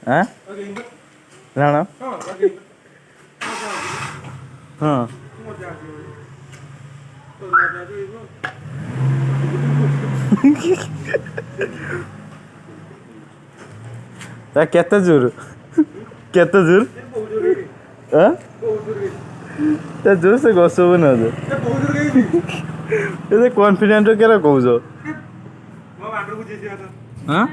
हाँ राणा हाँ ता केते जोर हाँ ता जोर से गसो बना दे ये कॉन्फिडेंट हो क्या कहू जो हाँ